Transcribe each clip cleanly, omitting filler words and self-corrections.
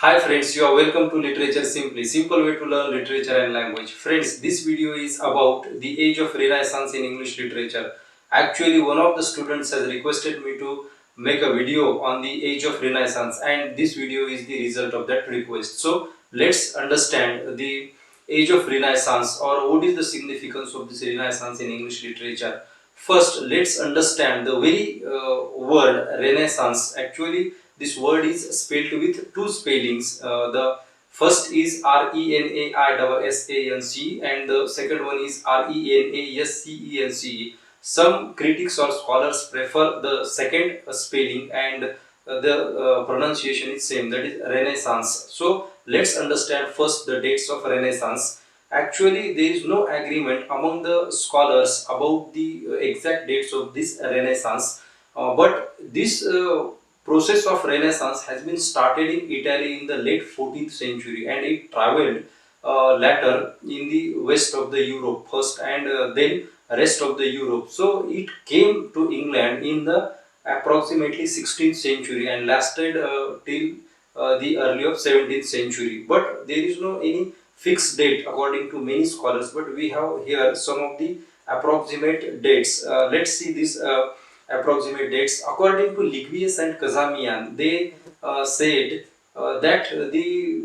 Hi friends, you are welcome to Literature Simply, simple way to learn literature and language. Friends, this video is about the age of Renaissance in English literature. Actually, one of the students has requested me to make a video on the age of Renaissance, and this video is the result of that request. So, let's understand the age of Renaissance, or what is the significance of this Renaissance in English literature. First, let's understand the very word Renaissance. Actually, this word is spelled with two spellings. The first is Renaissance and the second one is Renaschence. Some critics or scholars prefer the second spelling, and the pronunciation is same, that is Renaissance. So let's understand first the dates of Renaissance. Actually, there is no agreement among the scholars about the exact dates of this Renaissance, but this process of Renaissance has been started in Italy in the late 14th century, and it traveled later in the west of the Europe first, and then rest of the Europe. So it came to England in the approximately 16th century and lasted till the early of 17th century. But there is no any fixed date according to many scholars, but we have here some of the approximate dates. Let's see this approximate dates. According to Livius and Kazamian, they said that the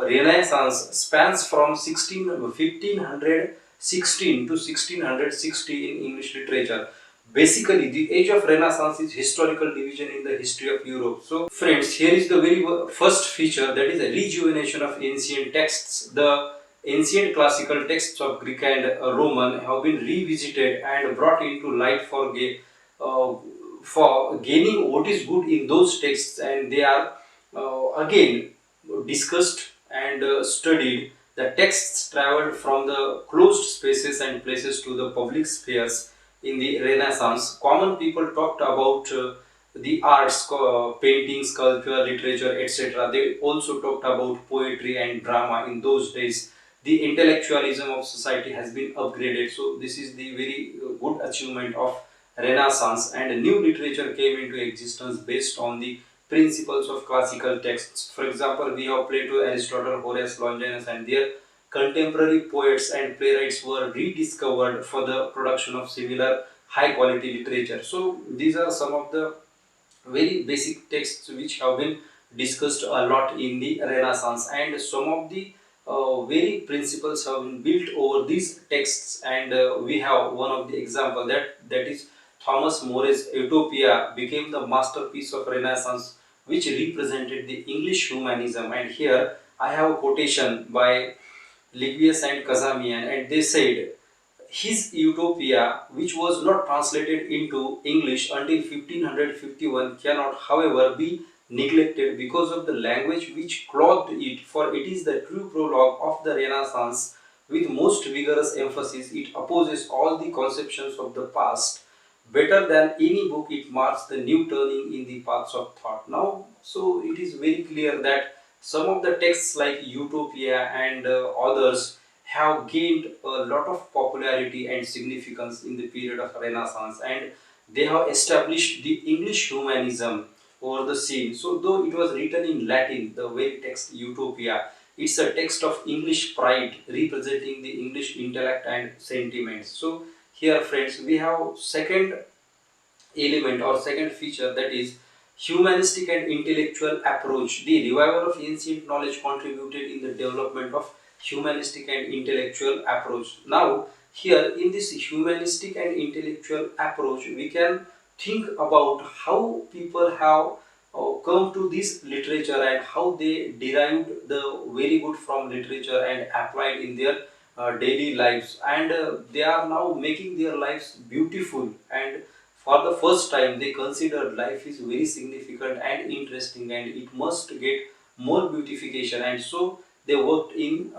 Renaissance spans from 1516 to 1660 in English literature. Basically, the age of Renaissance is historical division in the history of Europe. So, friends, here is the very first feature, that is a rejuvenation of ancient texts. The ancient classical texts of Greek and Roman have been revisited and brought into light uh, for gaining what is good in those texts, and they are again discussed and studied. The texts traveled from the closed spaces and places to the public spheres in the Renaissance. Common people talked about the arts, painting, sculpture, literature, etc. They also talked about poetry and drama in those days. The intellectualism of society has been upgraded. So this is the very good achievement of Renaissance, and a new literature came into existence based on the principles of classical texts. For example, we have Plato, Aristotle, Horace, Longinus, and their contemporary poets and playwrights were rediscovered for the production of similar high quality literature. So these are some of the very basic texts which have been discussed a lot in the Renaissance, and some of the very principles have been built over these texts. And we have one of the example, that is Thomas More's Utopia became the masterpiece of Renaissance, which represented the English humanism. And here I have a quotation by Livius and Kazamian, and they said his Utopia, which was not translated into English until 1551, cannot, however, be neglected because of the language which clothed it, for it is the true prologue of the Renaissance. With most vigorous emphasis, it opposes all the conceptions of the past. Better than any book, it marks the new turning in the paths of thought. Now, so it is very clear that some of the texts like Utopia and others have gained a lot of popularity and significance in the period of Renaissance, and they have established the English humanism over the scene. So though it was written in Latin, the very text Utopia, it's a text of English pride representing the English intellect and sentiments. So here friends, we have second element or second feature, that is humanistic and intellectual approach. The revival of ancient knowledge contributed in the development of humanistic and intellectual approach. Now here in this humanistic and intellectual approach, we can think about how people have come to this literature and how they derived the very good from literature and applied in their daily lives, and they are now making their lives beautiful, and for the first time they considered life is very significant and interesting and it must get more beautification, and so they worked in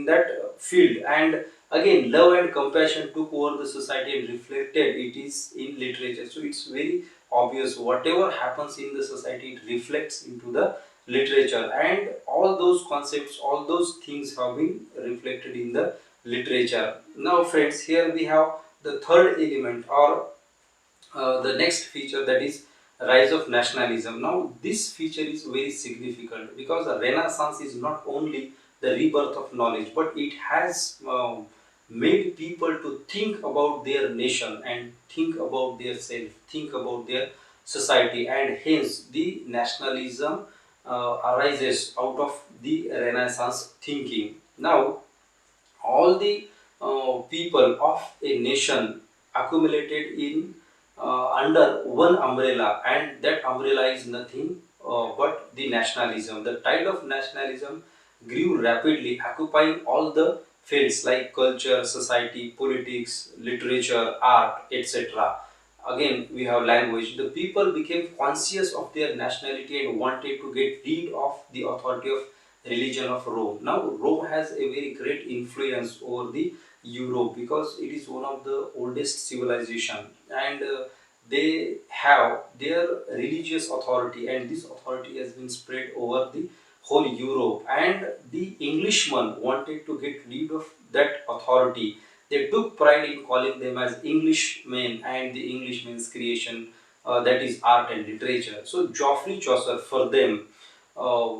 that field. And again, love and compassion took over the society and reflected it is in literature. So it's very obvious, whatever happens in the society, it reflects into the literature, and all those concepts, all those things have been reflected in the literature. Now friends, here we have the third element, or the next feature, that is rise of nationalism. Now this feature is very significant because the Renaissance is not only the rebirth of knowledge, but it has made people to think about their nation and think about their self, think about their society, and hence the nationalism arises out of the Renaissance thinking. Now all the people of a nation accumulated in under one umbrella, and that umbrella is nothing but the nationalism. The tide of nationalism grew rapidly, occupying all the fields like culture, society, politics, literature, art, etc. Again, we have language. The people became conscious of their nationality and wanted to get rid of the authority of religion of Rome. Now, Rome has a very great influence over the Europe because it is one of the oldest civilization, and they have their religious authority, and this authority has been spread over the whole Europe, and the Englishmen wanted to get rid of that authority. They took pride in calling them as Englishmen and the Englishmen's creation, that is art and literature. So Geoffrey Chaucer for them uh,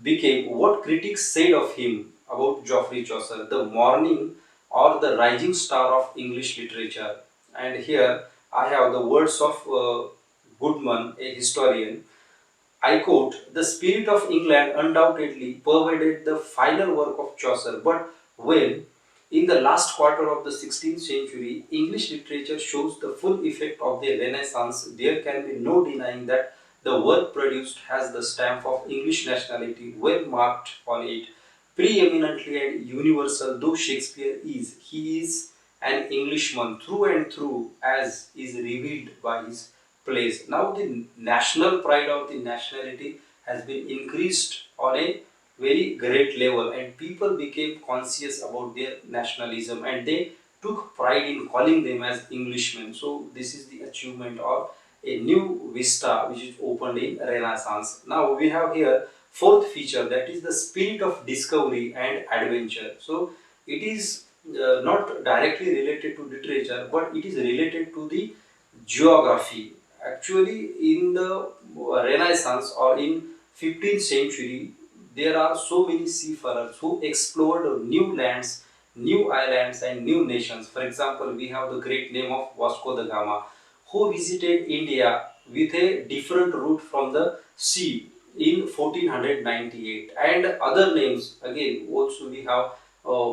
became what critics said of him about Geoffrey Chaucer, the morning or the rising star of English literature. And here I have the words of Goodman, a historian. I quote, "The spirit of England undoubtedly pervaded the final work of Chaucer, but when, in the last quarter of the 16th century, English literature shows the full effect of the Renaissance, there can be no denying that the work produced has the stamp of English nationality well marked on it, preeminently and universal though Shakespeare is. He is an Englishman through and through, as is revealed by his place." Now the national pride of the nationality has been increased on a very great level, and people became conscious about their nationalism, and they took pride in calling them as Englishmen. So this is the achievement of a new vista which is opened in Renaissance. Now we have here fourth feature, that is the spirit of discovery and adventure. So it is not directly related to literature, but it is related to the geography. Actually, in the Renaissance or in 15th century, there are so many seafarers who explored new lands, new islands, and new nations. For example, we have the great name of Vasco da Gama, who visited India with a different route from the sea in 1498, and other names again. Also, we have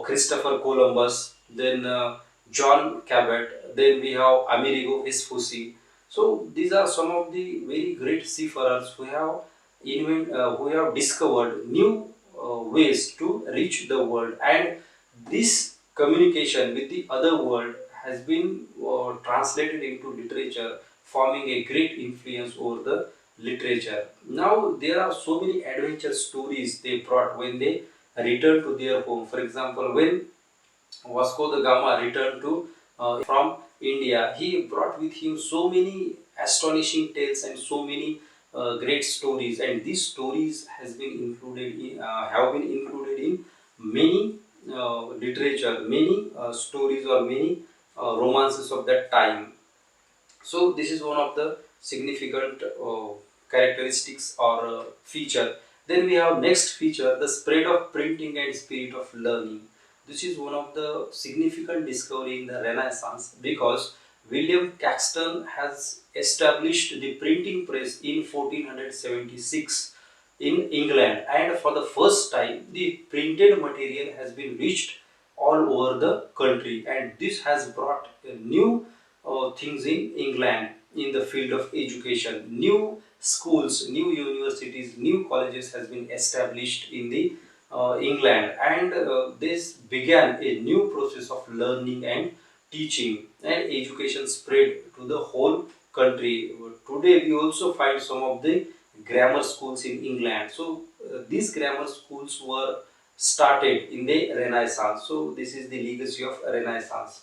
Christopher Columbus, then John Cabot, then we have Amerigo Vespucci. So these are some of the very great seafarers who have discovered new ways to reach the world, and this communication with the other world has been translated into literature, forming a great influence over the literature. Now there are so many adventure stories they brought when they returned to their home. For example, when Vasco da Gama returned to from India, he brought with him so many astonishing tales and so many great stories, and these stories have been included in many literature, many stories or many romances of that time. So this is one of the significant characteristics or feature. Then we have next feature, the spread of printing and spirit of learning. This is one of the significant discovery in the Renaissance because William Caxton has established the printing press in 1476 in England, and for the first time the printed material has been reached all over the country, and this has brought a new things in England in the field of education. New schools, new universities, new colleges has been established in the England, and this began a new process of learning and teaching, and education spread to the whole country. Today we also find some of the grammar schools in England. So these grammar schools were started in the Renaissance. So this is the legacy of Renaissance.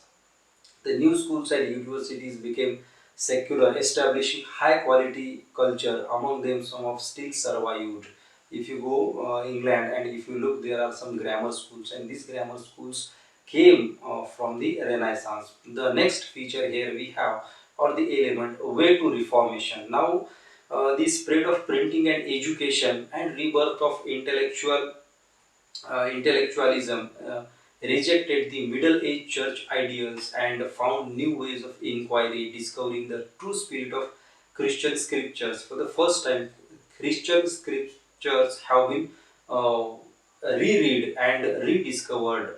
The new schools and universities became secular, establishing high quality culture. Among them, some of still survived. If you go England and if you look, there are some grammar schools, and these grammar schools came from the Renaissance. The next feature here we have or the element way to reformation. Now, the spread of printing and education and rebirth of intellectualism rejected the Middle Age church ideals and found new ways of inquiry, discovering the true spirit of Christian scriptures. For the first time, Christian scriptures have been reread and rediscovered,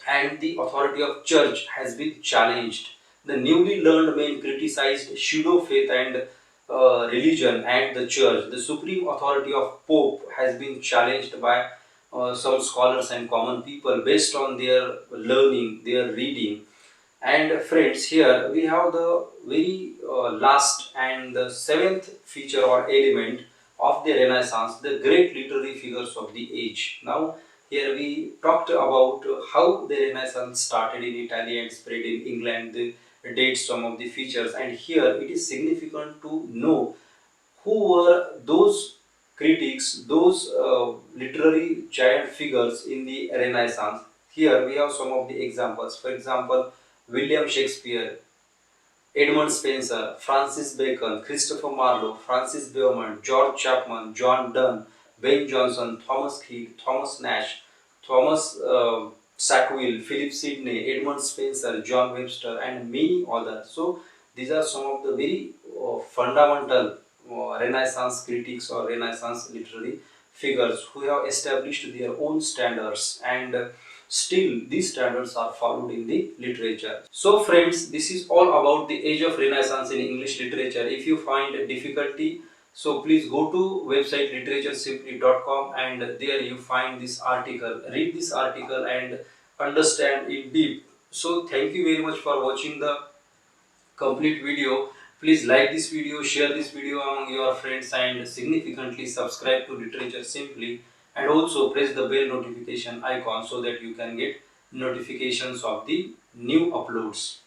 and the authority of church has been challenged. The newly learned men criticized pseudo-faith and religion and the church. The supreme authority of Pope has been challenged by some scholars and common people based on their learning, their reading. And friends, here we have the very last and the seventh feature or element of the Renaissance, the great literary figures of the age. Now, here we talked about how the Renaissance started in Italy and spread in England, the dates, some of the features, and here it is significant to know who were those critics, those literary giant figures in the Renaissance. Here we have some of the examples. For example, William Shakespeare, Edmund Spenser, Francis Bacon, Christopher Marlowe, Francis Beaumont, George Chapman, John Donne, Ben Jonson, Thomas Heath, Thomas Nash, Thomas Sackville, Philip Sidney, Edmund Spenser, John Webster, and many others. So these are some of the very fundamental Renaissance critics or Renaissance literary figures who have established their own standards, and still these standards are followed in the literature. So friends, this is all about the age of Renaissance in English literature. If you find difficulty, so please go to website literatureshimply.com, and there you find this article. Read this article and understand it deep. So thank you very much for watching the complete video. Please like this video, share this video among your friends, and significantly subscribe to Literature Simply, and also press the bell notification icon so that you can get notifications of the new uploads.